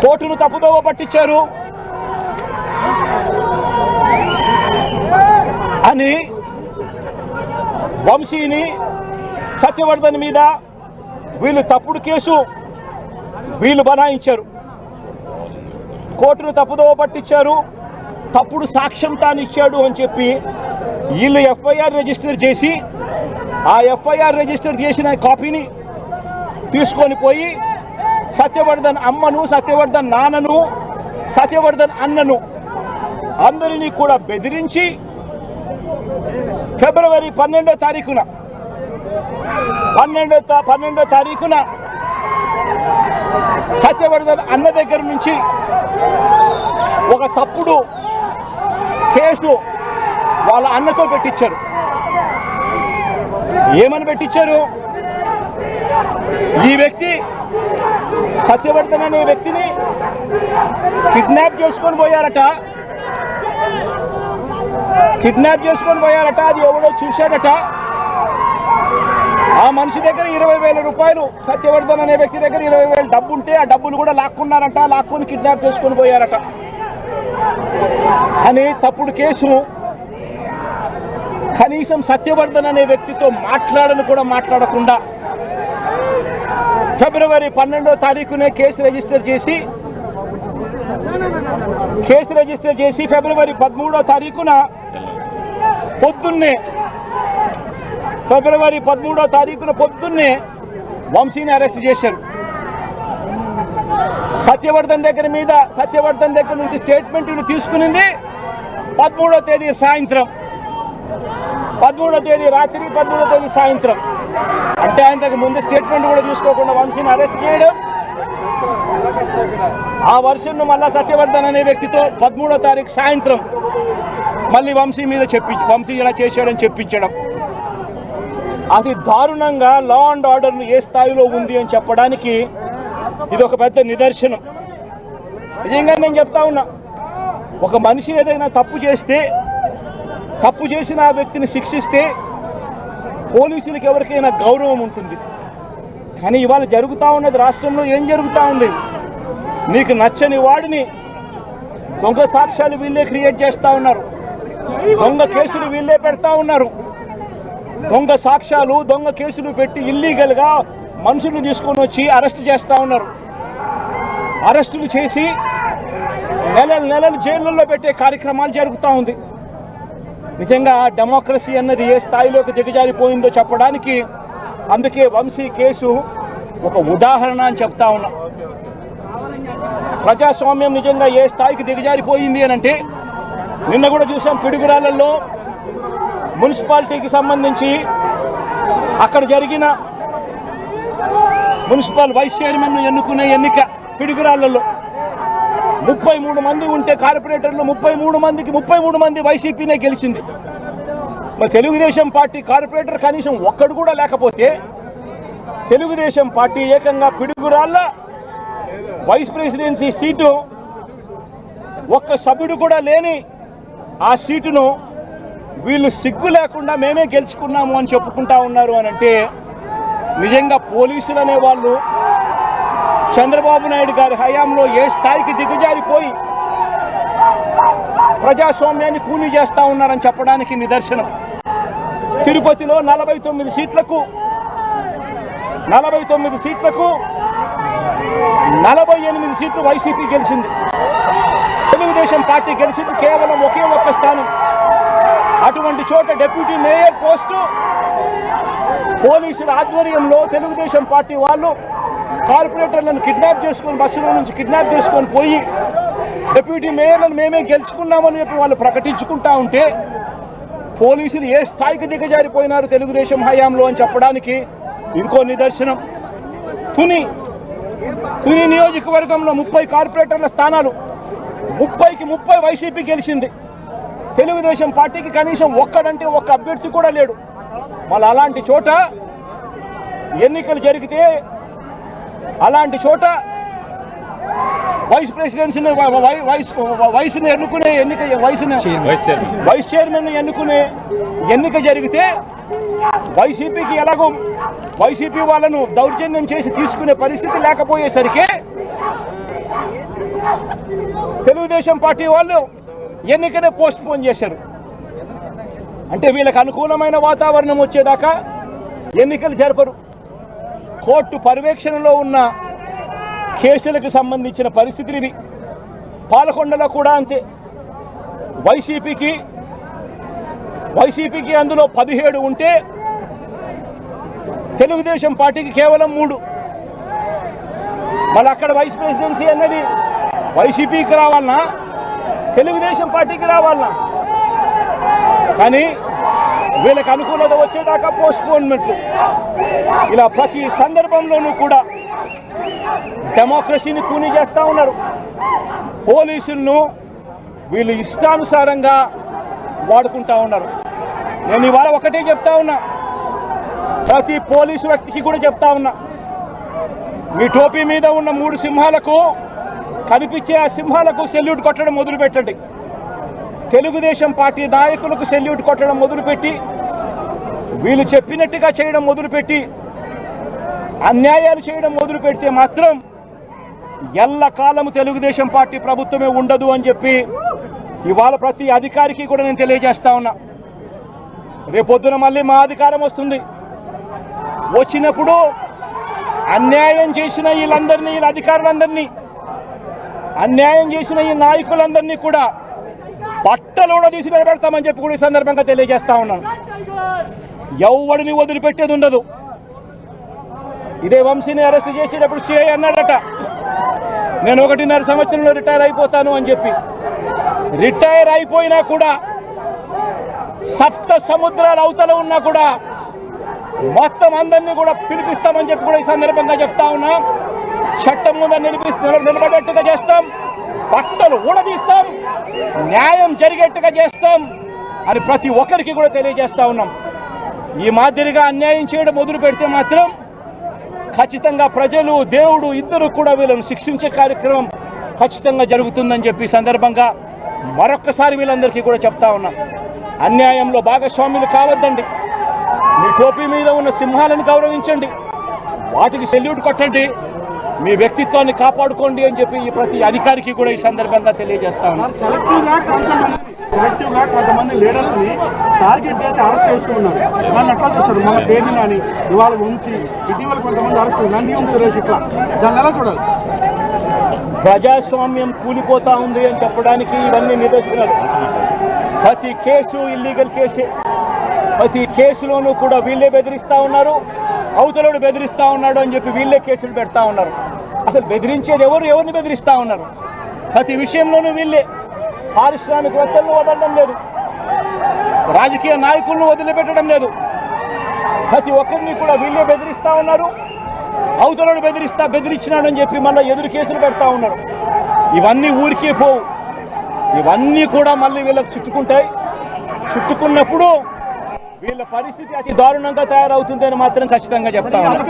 కోర్టును తప్పుదోవ పట్టించారు అని వంశీని సత్యవర్ధన్ మీద వీళ్ళు తప్పుడు కేసు వీళ్ళు బనాయించారు. కోర్టును తప్పుదోవ పట్టించారు, తప్పుడు సాక్ష్యం తానిచ్చాడు అని చెప్పి వీళ్ళు ఎఫ్ఐఆర్ రిజిస్టర్ చేసి ఆ ఎఫ్ఐఆర్ రిజిస్టర్ చేసిన కాపీని తీసుకొని పోయి సత్యవర్ధన్ అమ్మను, సత్యవర్ధన్ నాన్నను, సత్యవర్ధన్ అన్నను అందరినీ కూడా బెదిరించి ఫిబ్రవరి 12వ తారీఖున సత్యవర్ధన్ అన్న దగ్గర నుంచి ఒక తప్పుడు కేసు వాళ్ళ అన్నతో పెట్టించారు. ఏమని పెట్టించారు? ఈ వ్యక్తి సత్యవర్ధన్ అనే వ్యక్తిని కిడ్నాప్ చేసుకొని పోయారట. అది ఎవడో చూశాడట. ఆ మనిషి దగ్గర 20,000 రూపాయలు, సత్యవర్ధన్ అనే వ్యక్తి దగ్గర 20,000 డబ్బు ఉంటే ఆ డబ్బులు కూడా లాక్కున్నారట, లాక్కొని కిడ్నాప్ చేసుకొని పోయారట అని తప్పుడు కేసు. కనీసం సత్యవర్ధన్ అనే వ్యక్తితో మాట్లాడని కూడా మాట్లాడకుండా ఫిబ్రవరి 12వ తారీఖునే కేసు రిజిస్టర్ చేసి ఫిబ్రవరి 13వ తారీఖున పొద్దున్నే వంశీని అరెస్ట్ చేశారు. సత్యవర్ధన్ దగ్గర నుంచి స్టేట్మెంట్లు తీసుకునింది 13వ తేదీ సాయంత్రం, 13వ తేదీ రాత్రి, 13వ తేదీ సాయంత్రం. అంటే ఆయనకు ముందు స్టేట్మెంట్ కూడా తీసుకోకుండా వంశీని అరెస్ట్ చేయడం, ఆ వర్షన్ను మళ్ళా సత్యవర్ధన్ అనే వ్యక్తితో 13వ తారీఖు సాయంత్రం మళ్ళీ వంశీ ఇలా చేశాడని చెప్పించడం, అది దారుణంగా లా అండ్ ఆర్డర్ను ఏ స్థాయిలో ఉంది అని చెప్పడానికి ఇది ఒక పెద్ద నిదర్శనం. నిజంగా నేను చెప్తా ఉన్నా, ఒక మనిషి ఏదైనా తప్పు చేసిన ఆ వ్యక్తిని శిక్షిస్తే పోలీసులకు ఎవరికైనా గౌరవం ఉంటుంది. కానీ ఇవాళ జరుగుతూ ఉన్నది రాష్ట్రంలో ఏం జరుగుతూ ఉంది? నీకు నచ్చని వాడిని దొంగ సాక్ష్యాలు వీళ్ళే క్రియేట్ చేస్తూ ఉన్నారు, దొంగ కేసులు వీళ్ళే పెడతా ఉన్నారు. దొంగ సాక్ష్యాలు, దొంగ కేసులు పెట్టి ఇల్లీగల్గా మనుషులను తీసుకొని వచ్చి అరెస్ట్ చేస్తూ ఉన్నారు. అరెస్టులు చేసి నెలలు జైళ్ళల్లో పెట్టే కార్యక్రమాలు జరుగుతూ ఉంది. నిజంగా డెమోక్రసీ అన్నది ఏ స్థాయిలోకి దిగజారిపోయిందో చెప్పడానికి అందుకే వంశీ కేసు ఒక ఉదాహరణ అని చెప్తా ఉన్నా. ప్రజాస్వామ్యం నిజంగా ఏ స్థాయికి దిగజారిపోయింది అని అంటే, నిన్న కూడా చూసాం పిడుగురాళ్ళల్లో మున్సిపాలిటీకి సంబంధించి అక్కడ జరిగిన మున్సిపల్ వైస్ చైర్మన్ ఎన్నుకునే ఎన్నిక. పిడుగురాళ్ళల్లో 33 మంది ఉంటే కార్పొరేటర్లు 33 మంది వైసీపీనే గెలిచింది. మరి తెలుగుదేశం పార్టీ కార్పొరేటర్ కనీసం ఒక్కడు కూడా లేకపోతే తెలుగుదేశం పార్టీ ఏకంగా పిడుగురాళ్ళ వైస్ ప్రెసిడెన్సీ సీటు ఒక్క సభ్యుడు కూడా లేని ఆ సీటును వీళ్ళు సిగ్గు లేకుండా మేమే గెలుచుకున్నాము అని చెప్పుకుంటా ఉన్నారు అని అంటే, నిజంగా పోలీసులు అనేవాళ్ళు చంద్రబాబు నాయుడు గారి హయాంలో ఏ స్థాయికి దిగజారిపోయి ప్రజాస్వామ్యాన్ని కూనీ చేస్తూ ఉన్నారని చెప్పడానికి నిదర్శనం. తిరుపతిలో 49 సీట్లకు 48 సీట్లు వైసీపీ గెలిచింది. తెలుగుదేశం పార్టీ గెలిచింది కేవలం ఒకే ఒక్క స్థానం. అటువంటి చోట డిప్యూటీ మేయర్ పోస్టు పోలీసుల ఆధ్వర్యంలో తెలుగుదేశం పార్టీ వాళ్ళు కార్పొరేటర్లను బస్సులో నుంచి కిడ్నాప్ చేసుకొని పోయి డిప్యూటీ మేయర్లను మేమే గెలుచుకున్నామని చెప్పి వాళ్ళు ప్రకటించుకుంటా ఉంటే, పోలీసులు ఏ స్థాయికి దిగజారిపోయినారు తెలుగుదేశం హయాంలో అని చెప్పడానికి ఇంకో నిదర్శనం. తుని నియోజకవర్గంలో 30 కార్పొరేటర్ల స్థానాలు 30కి 30 వైసీపీ గెలిచింది. తెలుగుదేశం పార్టీకి కనీసం ఒక్క అభ్యర్థి కూడా లేడు. మళ్ళీ అలాంటి చోట ఎన్నికలు జరిగితే వైస్ ప్రెసిడెన్సీని వయసుని ఎన్నుకునే వైస్ చైర్మన్ ఎన్నుకునే ఎన్నిక జరిగితే వైసీపీకి ఎలాగో వైసీపీ వాళ్ళను దౌర్జన్యం చేసి తీసుకునే పరిస్థితి లేకపోయేసరికి తెలుగుదేశం పార్టీ వాళ్ళు ఎన్నికనే పోస్ట్ పోన్ చేశారు. అంటే వీళ్ళకి అనుకూలమైన వాతావరణం వచ్చేదాకా ఎన్నికలు జరపరు. కోర్టు పర్యవేక్షణలో ఉన్న కేసులకు సంబంధించిన పరిస్థితులు ఇవి. పాలకొండలో కూడా అంతే. వైసీపీకి అందులో 17 ఉంటే తెలుగుదేశం పార్టీకి కేవలం 3. మళ్ళీ అక్కడ వైస్ ప్రెసిడెన్సీ అన్నది వైసీపీకి రావాలన్నా తెలుగుదేశం పార్టీకి రావాలన్నా, కానీ వీళ్ళకి అనుకూలత వచ్చేదాకా పోస్ట్పోన్మెంట్లు. ఇలా ప్రతి సందర్భంలోనూ కూడా డెమోక్రసీని కూని చేస్తూ ఉన్నారు. పోలీసులను వీళ్ళు ఇష్టానుసారంగా వాడుకుంటా ఉన్నారు. నేను ఇవాళ ఒకటే చెప్తా ఉన్నా, ప్రతి పోలీసు వ్యక్తికి కూడా చెప్తా ఉన్నా, మీ టోపీ మీద ఉన్న 3 సింహాలకు కనిపించే ఆ సింహాలకు సెల్యూట్ కొట్టడం మొదలుపెట్టండి. తెలుగుదేశం పార్టీ నాయకులకు సెల్యూట్ కొట్టడం మొదలుపెట్టి వీళ్ళు చెప్పినట్టుగా చేయడం మొదలుపెట్టి అన్యాయాలు చేయడం మొదలు పెడితే మాత్రం ఎల్లకాలము తెలుగుదేశం పార్టీ ప్రభుత్వమే ఉండదు అని చెప్పి ఇవాళ ప్రతి అధికారికి కూడా నేను తెలియజేస్తా ఉన్నా. రేపొద్దున మళ్ళీ మా అధికారం వస్తుంది. వచ్చినప్పుడు అన్యాయం చేసిన వీళ్ళందరినీ, వీళ్ళ అధికారులందరినీ, అన్యాయం చేసిన ఈ నాయకులందరినీ కూడా బట్టలు కూడా తీసి నిలబెడతామని చెప్పి కూడా ఈ సందర్భంగా తెలియజేస్తా ఉన్నాను. ఎవడిని వదిలిపెట్టేది ఉండదు. ఇదే వంశీని అరెస్ట్ చేసేటప్పుడు సిఐ అన్నాడట, నేను 1.5 సంవత్సరంలో రిటైర్ అయిపోతాను అని చెప్పి. రిటైర్ అయిపోయినా కూడా సప్త సముద్రాల అవతల ఉన్నా కూడా మొత్తం అందరినీ కూడా పిలిపిస్తామని చెప్పి కూడా ఈ సందర్భంగా చెప్తా ఉన్నా. చట్టం ముందు నిలబడేట్టుగా చేస్తాం, బట్టలు ఊడదీస్తాం, న్యాయం జరిగేట్టుగా చేస్తాం అని ప్రతి ఒక్కరికి కూడా తెలియజేస్తా ఉన్నాం. ఈ మాదిరిగా అన్యాయం చేయడం మొదలు పెడితే మాత్రం ఖచ్చితంగా ప్రజలు, దేవుడు ఇద్దరు కూడా వీళ్ళను శిక్షించే కార్యక్రమం ఖచ్చితంగా జరుగుతుందని చెప్పి సందర్భంగా మరొక్కసారి వీళ్ళందరికీ కూడా చెప్తా ఉన్నాం. అన్యాయంలో భాగస్వాములు కావద్దండి. మీ టోపీ మీద ఉన్న సింహాలను గౌరవించండి, వాటికి సెల్యూట్ కొట్టండి, మీ వ్యక్తిత్వాన్ని కాపాడుకోండి అని చెప్పి ఈ ప్రతి అధికారికి కూడా ఈ సందర్భంగా తెలియజేస్తా ఉన్నాం. సెలెక్టివ్గా కొంతమంది లీడర్స్ని టార్గెట్ చేసి అరెస్ట్ చేస్తున్నారు. దాన్ని ఎట్లా చూస్తారు? మన పేరుని అని ఇవాళ ఉంచి ఇటీవల కొంతమంది అరెస్ట్ నంది సురేష్, ఇట్లా దాన్ని ఎలా చూడాలి? ప్రజాస్వామ్యం కూలిపోతా ఉంది అని చెప్పడానికి ఇవన్నీ నిదర్శనాలు. ప్రతి కేసు ఇల్లీగల్ కేసే. ప్రతి కేసులోనూ కూడా వీళ్ళే బెదిరిస్తూ ఉన్నారు, అవతలోడు బెదిరిస్తూ ఉన్నాడు అని చెప్పి వీళ్ళే కేసులు పెడతా ఉన్నారు. అసలు బెదిరించేది ఎవరిని బెదిరిస్తూ ఉన్నారు? ప్రతి విషయంలోనూ వీళ్ళే. పారిశ్రామికవేత్తలను వదలడం లేదు, రాజకీయ నాయకులను వదిలిపెట్టడం లేదు. ప్రతి ఒక్కరిని కూడా వీళ్ళే బెదిరిస్తూ ఉన్నారు, అవతలోడు బెదిరించినాడు అని చెప్పి మళ్ళీ ఎదురు కేసులు పెడతా ఉన్నారు. ఇవన్నీ ఊరికే పోవు, ఇవన్నీ కూడా మళ్ళీ వీళ్ళకి చుట్టుకుంటాయి. చుట్టుకున్నప్పుడు వీళ్ళ పరిస్థితి అతి దారుణంగా తయారవుతుంది అని మాత్రం ఖచ్చితంగా చెప్తా ఉన్నాను.